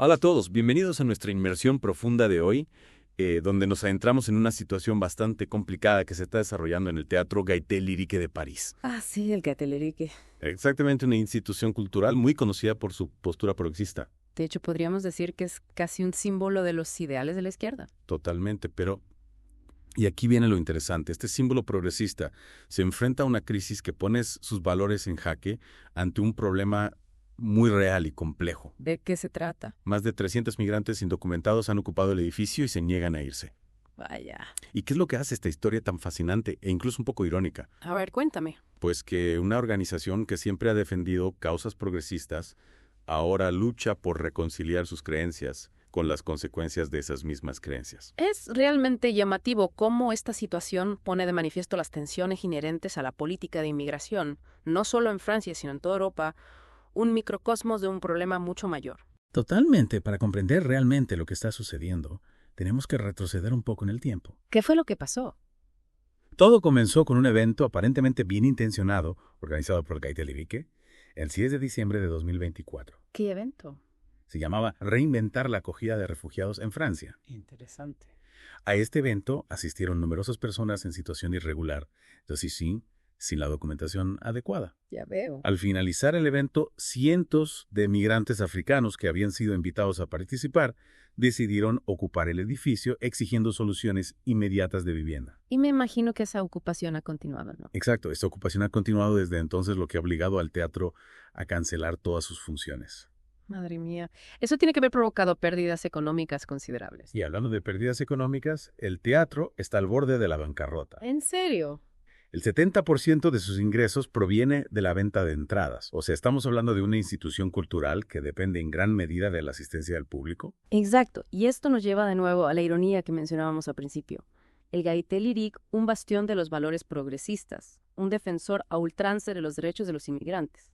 Hola a todos, bienvenidos a nuestra inmersión profunda de hoy, donde nos adentramos en una situación bastante complicada que se está desarrollando en el Teatro Gaieté Lyrique de París. Ah, sí, el Gatelerique. Exactamente una institución cultural muy conocida por su postura progresista, De hecho, podríamos decir que es casi un símbolo de los ideales de la izquierda. totalmente, pero... Y aquí viene lo interesante, este símbolo progresista se enfrenta a una crisis que pone sus valores en jaque ante un problema muy real y complejo. ¿De qué se trata? Más de 300 migrantes indocumentados han ocupado el edificio y se niegan a irse. Vaya. ¿Y qué es lo que hace esta historia tan fascinante e incluso un poco irónica? A ver, cuéntame. Pues que una organización que siempre ha defendido causas progresistas ahora lucha por reconciliar sus creencias con las consecuencias de esas mismas creencias. Es realmente llamativo cómo esta situación pone de manifiesto las tensiones inherentes a la política de inmigración, no solo en Francia, sino en toda Europa, un microcosmos de un problema mucho mayor. Totalmente, para comprender realmente lo que está sucediendo, tenemos que retroceder un poco en el tiempo. ¿Qué fue lo que pasó? Todo comenzó con un evento aparentemente bien intencionado, organizado por Gaieté Lyrique, el 6 de diciembre de 2024. ¿Qué evento? Se llamaba Reinventar la acogida de refugiados en Francia. Interesante. A este evento asistieron numerosas personas en situación irregular, es decir, sin la documentación adecuada. Ya veo. Al finalizar el evento, cientos de migrantes africanos que habían sido invitados a participar decidieron ocupar el edificio exigiendo soluciones inmediatas de vivienda. Y me imagino que esa ocupación ha continuado, ¿no? Exacto, esta ocupación ha continuado desde entonces, lo que ha obligado al teatro a cancelar todas sus funciones. Madre mía. Eso tiene que haber provocado pérdidas económicas considerables. Y hablando de pérdidas económicas, el teatro está al borde de la bancarrota. ¿En serio? El 70% de sus ingresos proviene de la venta de entradas. O sea, estamos hablando de una institución cultural que depende en gran medida de la asistencia del público. Exacto, y esto nos lleva de nuevo a la ironía que mencionábamos al principio. El Gaieté Lyrique, un bastión de los valores progresistas, un defensor a ultranza de los derechos de los inmigrantes,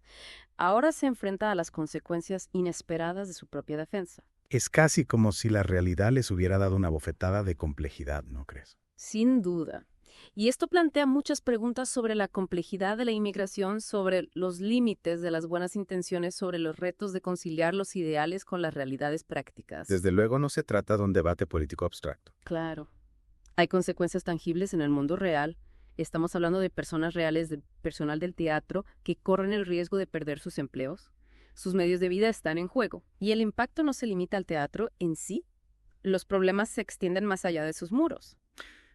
ahora se enfrenta a las consecuencias inesperadas de su propia defensa. Es casi como si la realidad les hubiera dado una bofetada de complejidad, ¿no crees? Sin duda. Y esto plantea muchas preguntas sobre la complejidad de la inmigración, sobre los límites de las buenas intenciones, sobre los retos de conciliar los ideales con las realidades prácticas. Desde luego no se trata de un debate político abstracto. Claro. Hay consecuencias tangibles en el mundo real. Estamos hablando de personas reales, de personal del teatro, que corren el riesgo de perder sus empleos. Sus medios de vida están en juego. Y el impacto no se limita al teatro en sí. Los problemas se extienden más allá de sus muros.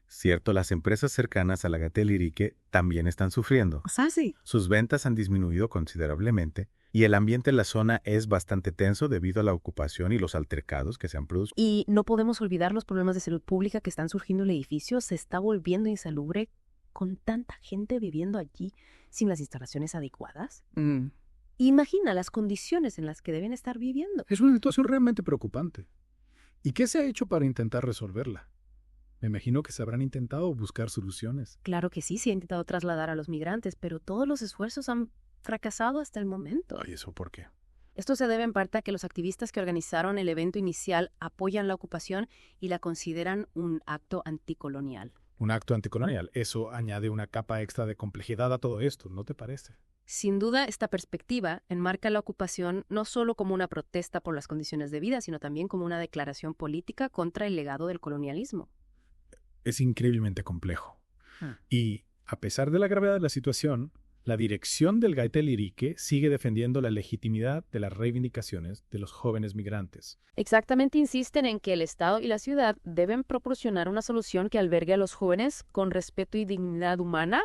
Cierto, las empresas cercanas a la Gaieté Lyrique también están sufriendo. Sí. Sus ventas han disminuido considerablemente y el ambiente en la zona es bastante tenso debido a la ocupación y los altercados que se han producido. Y no podemos olvidar los problemas de salud pública que están surgiendo en el edificio. Se está volviendo insalubre con tanta gente viviendo allí sin las instalaciones adecuadas. Imagina las condiciones en las que deben estar viviendo. Es una situación realmente preocupante. ¿Y qué se ha hecho para intentar resolverla? Me imagino que se habrán intentado buscar soluciones. Claro que sí, se ha intentado trasladar a los migrantes, pero todos los esfuerzos han fracasado hasta el momento. ¿Y eso por qué? Esto se debe en parte a que los activistas que organizaron el evento inicial apoyan la ocupación y la consideran un acto anticolonial. Un acto anticolonial. Eso añade una capa extra de complejidad a todo esto, ¿no te parece? Sin duda, esta perspectiva enmarca la ocupación no solo como una protesta por las condiciones de vida, sino también como una declaración política contra el legado del colonialismo. Es increíblemente complejo. Y, a pesar de la gravedad de la situación, la dirección del Gaieté Lyrique sigue defendiendo la legitimidad de las reivindicaciones de los jóvenes migrantes. Exactamente, insisten en que el Estado y la ciudad deben proporcionar una solución que albergue a los jóvenes con respeto y dignidad humana.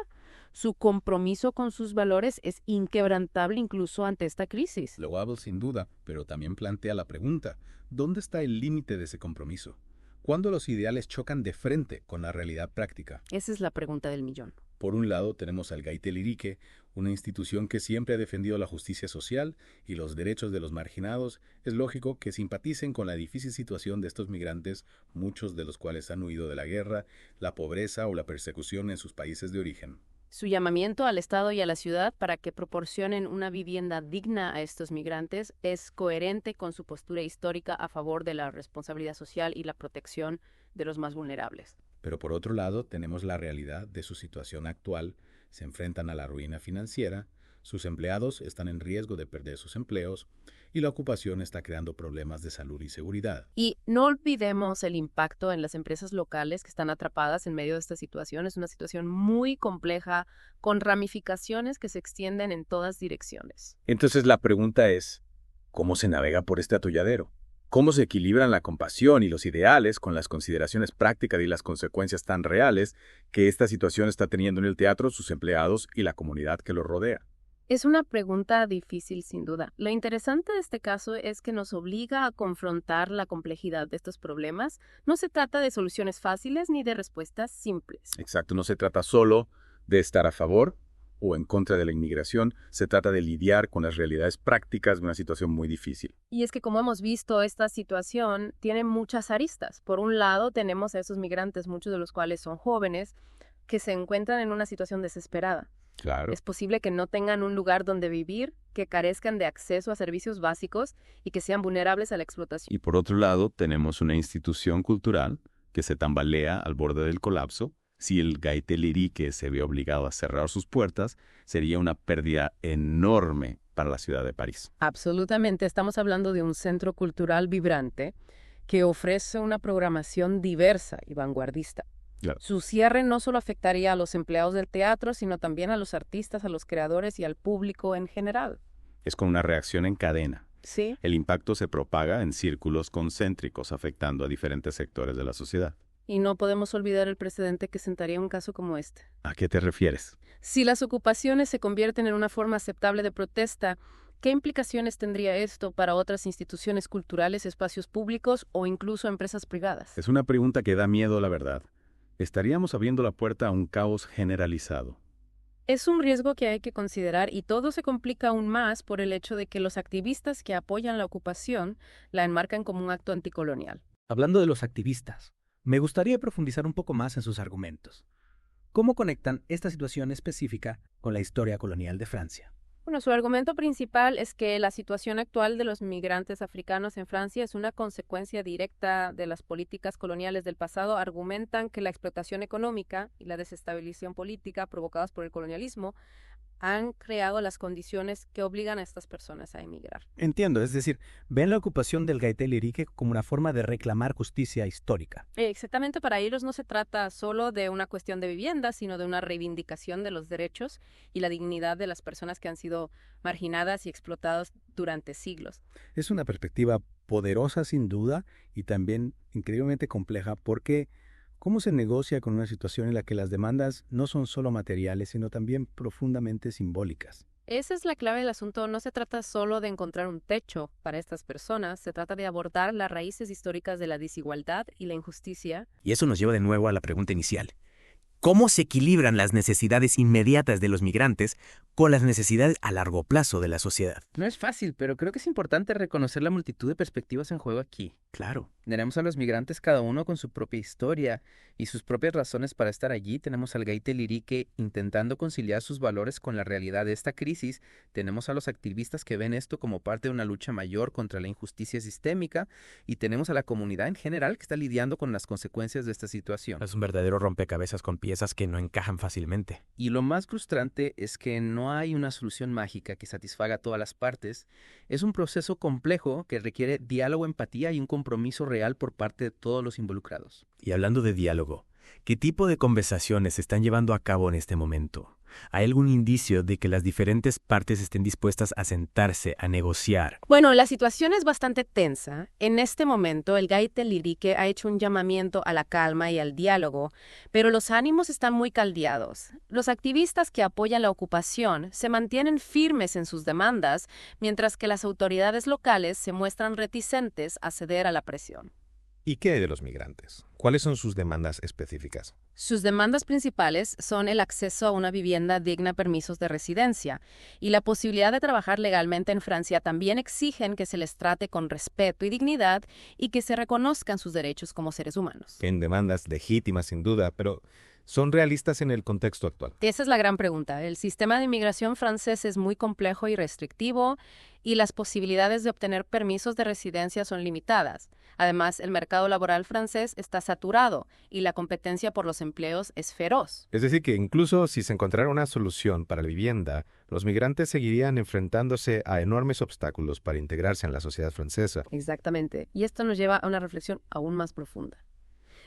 Su compromiso con sus valores es inquebrantable incluso ante esta crisis. Loable sin duda, pero también plantea la pregunta, ¿dónde está el límite de ese compromiso? ¿Cuándo los ideales chocan de frente con la realidad práctica? Esa es la pregunta del millón. Por un lado tenemos al Gaieté Lyrique, una institución que siempre ha defendido la justicia social y los derechos de los marginados. Es lógico que simpaticen con la difícil situación de estos migrantes, muchos de los cuales han huido de la guerra, la pobreza o la persecución en sus países de origen. Su llamamiento al Estado y a la ciudad para que proporcionen una vivienda digna a estos migrantes es coherente con su postura histórica a favor de la responsabilidad social y la protección de los más vulnerables. Pero por otro lado tenemos la realidad de su situación actual. Se enfrentan a la ruina financiera, Sus empleados están en riesgo de perder sus empleos y la ocupación está creando problemas de salud y seguridad. Y no olvidemos el impacto en las empresas locales que están atrapadas en medio de esta situación. Es una situación muy compleja, con ramificaciones que se extienden en todas direcciones. Entonces la pregunta es, ¿cómo se navega por este atolladero? ¿Cómo se equilibran la compasión y los ideales con las consideraciones prácticas y las consecuencias tan reales que esta situación está teniendo en el teatro, sus empleados y la comunidad que lo rodea? Es una pregunta difícil, sin duda. Lo interesante de este caso es que nos obliga a confrontar la complejidad de estos problemas. No se trata de soluciones fáciles ni de respuestas simples. Exacto, no se trata solo de estar a favor o en contra de la inmigración, se trata de lidiar con las realidades prácticas de una situación muy difícil. Y es que, como hemos visto, esta situación tiene muchas aristas. Por un lado, tenemos a esos migrantes, muchos de los cuales son jóvenes, que se encuentran en una situación desesperada. Claro. Es posible que no tengan un lugar donde vivir, que carezcan de acceso a servicios básicos y que sean vulnerables a la explotación. Y por otro lado, tenemos una institución cultural que se tambalea al borde del colapso. Si el Gaitelirique se ve obligado a cerrar sus puertas, sería una pérdida enorme para la ciudad de París. Absolutamente, estamos hablando de un centro cultural vibrante que ofrece una programación diversa y vanguardista. Claro. Su cierre no solo afectaría a los empleados del teatro, sino también a los artistas, a los creadores y al público en general. Es con una reacción en cadena. Sí. El impacto se propaga en círculos concéntricos, afectando a diferentes sectores de la sociedad. Y no podemos olvidar el precedente que sentaría un caso como este. ¿A qué te refieres? Si las ocupaciones se convierten en una forma aceptable de protesta, ¿qué implicaciones tendría esto para otras instituciones culturales, espacios públicos o incluso empresas privadas? Es una pregunta que da miedo, la verdad. Estaríamos abriendo la puerta a un caos generalizado. Es un riesgo que hay que considerar y todo se complica aún más por el hecho de que los activistas que apoyan la ocupación la enmarcan como un acto anticolonial. Hablando de los activistas, me gustaría profundizar un poco más en sus argumentos. ¿Cómo conectan esta situación específica con la historia colonial de Francia? Bueno, su argumento principal es que la situación actual de los migrantes africanos en Francia es una consecuencia directa de las políticas coloniales del pasado. Argumentan que la explotación económica y la desestabilización política provocadas por el colonialismo han creado las condiciones que obligan a estas personas a emigrar. Entiendo, es decir, ven la ocupación del Gaitelirique como una forma de reclamar justicia histórica. Exactamente, para ellos no se trata solo de una cuestión de vivienda, sino de una reivindicación de los derechos y la dignidad de las personas que han sido marginadas y explotadas durante siglos. Es una perspectiva poderosa sin duda y también increíblemente compleja porque ¿cómo se negocia con una situación en la que las demandas no son solo materiales, sino también profundamente simbólicas? Esa es la clave del asunto. No se trata solo de encontrar un techo para estas personas, se trata de abordar las raíces históricas de la desigualdad y la injusticia. Y eso nos lleva de nuevo a la pregunta inicial. ¿Cómo se equilibran las necesidades inmediatas de los migrantes con las necesidades a largo plazo de la sociedad? No es fácil, pero creo que es importante reconocer la multitud de perspectivas en juego aquí. Claro. Tenemos a los migrantes cada uno con su propia historia y sus propias razones para estar allí. Tenemos al Gaitelirique intentando conciliar sus valores con la realidad de esta crisis. Tenemos a los activistas que ven esto como parte de una lucha mayor contra la injusticia sistémica. Y tenemos a la comunidad en general que está lidiando con las consecuencias de esta situación. Es un verdadero rompecabezas con piezas que no encajan fácilmente. Y lo más frustrante es que no hay una solución mágica que satisfaga a todas las partes. Es un proceso complejo que requiere diálogo, empatía y un compromiso real por parte de todos los involucrados. Y hablando de diálogo, ¿qué tipo de conversaciones se están llevando a cabo en este momento? ¿Hay algún indicio de que las diferentes partes estén dispuestas a sentarse, a negociar? Bueno, la situación es bastante tensa. En este momento, el Gaitelirique ha hecho un llamamiento a la calma y al diálogo, pero los ánimos están muy caldeados. Los activistas que apoyan la ocupación se mantienen firmes en sus demandas, mientras que las autoridades locales se muestran reticentes a ceder a la presión. ¿Y qué hay de los migrantes? ¿Cuáles son sus demandas específicas? Sus demandas principales son el acceso a una vivienda digna, permisos de residencia y la posibilidad de trabajar legalmente en Francia. También exigen que se les trate con respeto y dignidad y que se reconozcan sus derechos como seres humanos. En demandas legítimas, sin duda, pero ¿Son realistas en el contexto actual? Esa es la gran pregunta. El sistema de inmigración francés es muy complejo y restrictivo y las posibilidades de obtener permisos de residencia son limitadas. Además, el mercado laboral francés está saturado y la competencia por los empleos es feroz. Es decir, que incluso si se encontrara una solución para la vivienda, los migrantes seguirían enfrentándose a enormes obstáculos para integrarse en la sociedad francesa. Exactamente. Y esto nos lleva a una reflexión aún más profunda.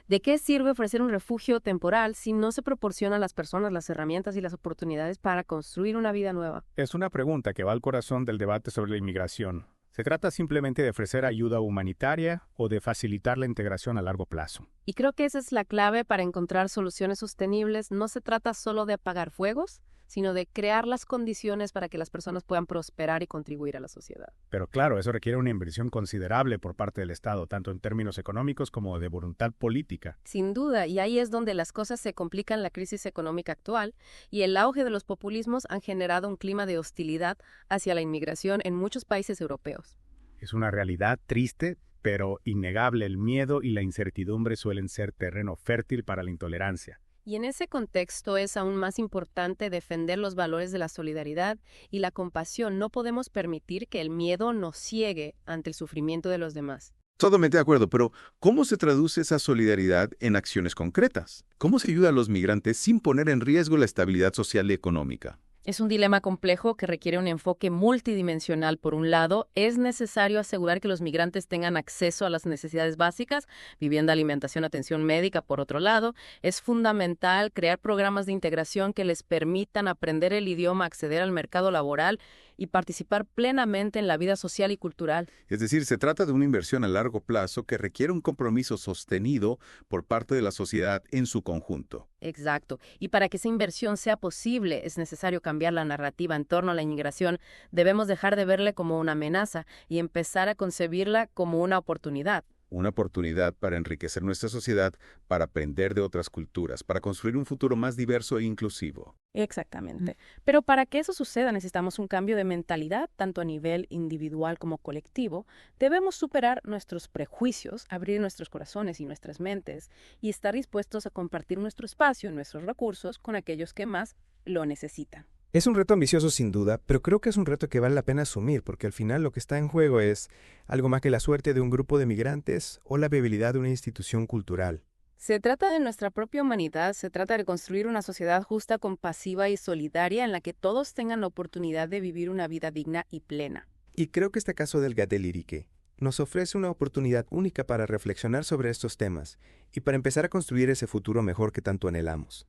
¿De qué sirve ofrecer un refugio temporal si no se proporciona a las personas las herramientas y las oportunidades para construir una vida nueva? Es una pregunta que va al corazón del debate sobre la inmigración. ¿Se trata simplemente de ofrecer ayuda humanitaria o de facilitar la integración a largo plazo? Y creo que esa es la clave para encontrar soluciones sostenibles. No se trata solo de apagar fuegos, sino de crear las condiciones para que las personas puedan prosperar y contribuir a la sociedad. Pero claro, eso requiere una inversión considerable por parte del Estado, tanto en términos económicos como de voluntad política. Sin duda, y ahí es donde las cosas se complican. La crisis económica actual y el auge de los populismos han generado un clima de hostilidad hacia la inmigración en muchos países europeos. Es una realidad triste, pero innegable. El miedo y la incertidumbre suelen ser terreno fértil para la intolerancia. Y en ese contexto es aún más importante defender los valores de la solidaridad y la compasión. No podemos permitir que el miedo nos ciegue ante el sufrimiento de los demás. Totalmente de acuerdo, pero ¿cómo se traduce esa solidaridad en acciones concretas? ¿Cómo se ayuda a los migrantes sin poner en riesgo la estabilidad social y económica? Es un dilema complejo que requiere un enfoque multidimensional. Por un lado, es necesario asegurar que los migrantes tengan acceso a las necesidades básicas, vivienda, alimentación, atención médica. Por otro lado, es fundamental crear programas de integración que les permitan aprender el idioma, acceder al mercado laboral y participar plenamente en la vida social y cultural. Es decir, se trata de una inversión a largo plazo que requiere un compromiso sostenido por parte de la sociedad en su conjunto. Exacto. Y para que esa inversión sea posible, es necesario cambiar la narrativa en torno a la inmigración. Debemos dejar de verla como una amenaza y empezar a concebirla como una oportunidad. Una oportunidad para enriquecer nuestra sociedad, para aprender de otras culturas, para construir un futuro más diverso e inclusivo. Exactamente. Pero para que eso suceda necesitamos un cambio de mentalidad, tanto a nivel individual como colectivo. Debemos superar nuestros prejuicios, abrir nuestros corazones y nuestras mentes y estar dispuestos a compartir nuestro espacio y nuestros recursos con aquellos que más lo necesitan. Es un reto ambicioso sin duda, pero creo que es un reto que vale la pena asumir, porque al final lo que está en juego es algo más que la suerte de un grupo de migrantes o la viabilidad de una institución cultural. Se trata de nuestra propia humanidad, se trata de construir una sociedad justa, compasiva y solidaria en la que todos tengan la oportunidad de vivir una vida digna y plena. Y creo que este caso del Gatelirique nos ofrece una oportunidad única para reflexionar sobre estos temas y para empezar a construir ese futuro mejor que tanto anhelamos.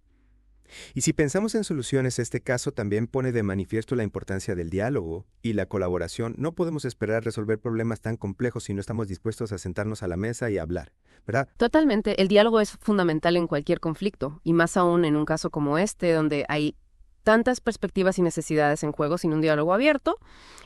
Y si pensamos en soluciones, este caso también pone de manifiesto la importancia del diálogo y la colaboración. No podemos esperar resolver problemas tan complejos si no estamos dispuestos a sentarnos a la mesa y hablar, ¿verdad? Totalmente. El diálogo es fundamental en cualquier conflicto, y más aún en un caso como este, donde hay tantas perspectivas y necesidades en juego. Sin un diálogo abierto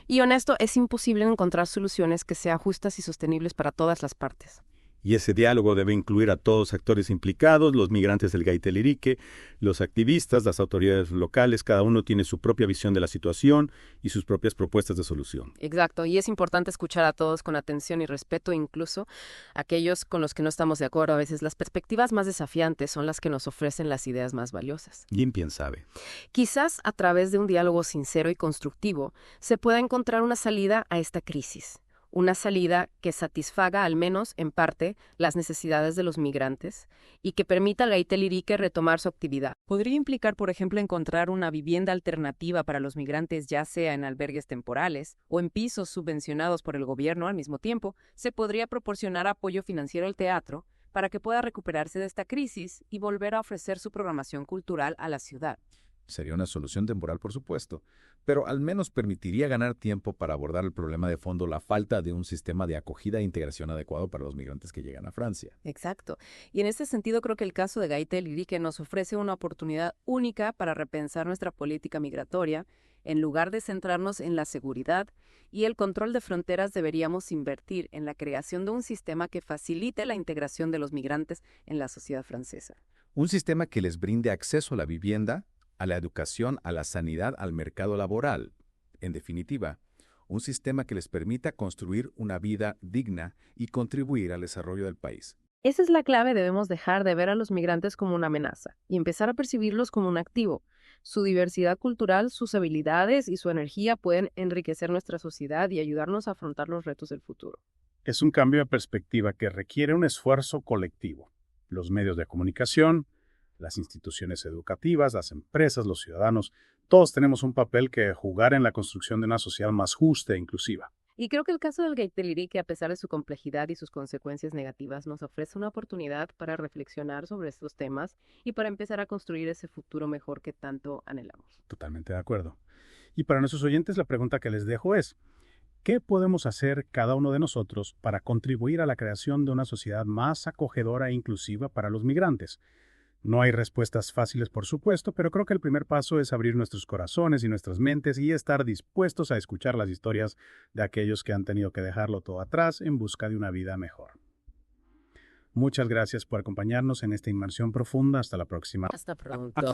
y honesto, es imposible encontrar soluciones que sean justas y sostenibles para todas las partes. Y ese diálogo debe incluir a todos los actores implicados, los migrantes del Gatelirique, los activistas, las autoridades locales. Cada uno tiene su propia visión de la situación y sus propias propuestas de solución. Exacto, y es importante escuchar a todos con atención y respeto, incluso aquellos con los que no estamos de acuerdo. A veces las perspectivas más desafiantes son las que nos ofrecen las ideas más valiosas. ¿Quién sabe? Quizás a través de un diálogo sincero y constructivo se pueda encontrar una salida a esta crisis. Una salida que satisfaga, al menos en parte, las necesidades de los migrantes y que permita al Gatelirique retomar su actividad. Podría implicar, por ejemplo, encontrar una vivienda alternativa para los migrantes, ya sea en albergues temporales o en pisos subvencionados por el gobierno. Al mismo tiempo, se podría proporcionar apoyo financiero al teatro para que pueda recuperarse de esta crisis y volver a ofrecer su programación cultural a la ciudad. Sería una solución temporal, por supuesto, pero al menos permitiría ganar tiempo para abordar el problema de fondo, la falta de un sistema de acogida e integración adecuado para los migrantes que llegan a Francia. Exacto. Y en este sentido creo que el caso de Gatelirique nos ofrece una oportunidad única para repensar nuestra política migratoria. En lugar de centrarnos en la seguridad y el control de fronteras, deberíamos invertir en la creación de un sistema que facilite la integración de los migrantes en la sociedad francesa. Un sistema que les brinde acceso a la vivienda, a la educación, a la sanidad, al mercado laboral. En definitiva, un sistema que les permita construir una vida digna y contribuir al desarrollo del país. Esa es la clave, debemos dejar de ver a los migrantes como una amenaza y empezar a percibirlos como un activo. Su diversidad cultural, sus habilidades y su energía pueden enriquecer nuestra sociedad y ayudarnos a afrontar los retos del futuro. Es un cambio de perspectiva que requiere un esfuerzo colectivo. Los medios de comunicación, las instituciones educativas, las empresas, los ciudadanos, todos tenemos un papel que jugar en la construcción de una sociedad más justa e inclusiva. Y creo que el caso del Gaitelirique, a pesar de su complejidad y sus consecuencias negativas, nos ofrece una oportunidad para reflexionar sobre estos temas y para empezar a construir ese futuro mejor que tanto anhelamos. Totalmente de acuerdo. Y para nuestros oyentes, la pregunta que les dejo es, ¿qué podemos hacer cada uno de nosotros para contribuir a la creación de una sociedad más acogedora e inclusiva para los migrantes? No hay respuestas fáciles, por supuesto, pero creo que el primer paso es abrir nuestros corazones y nuestras mentes y estar dispuestos a escuchar las historias de aquellos que han tenido que dejarlo todo atrás en busca de una vida mejor. Muchas gracias por acompañarnos en esta inmersión profunda. Hasta la próxima. Hasta pronto.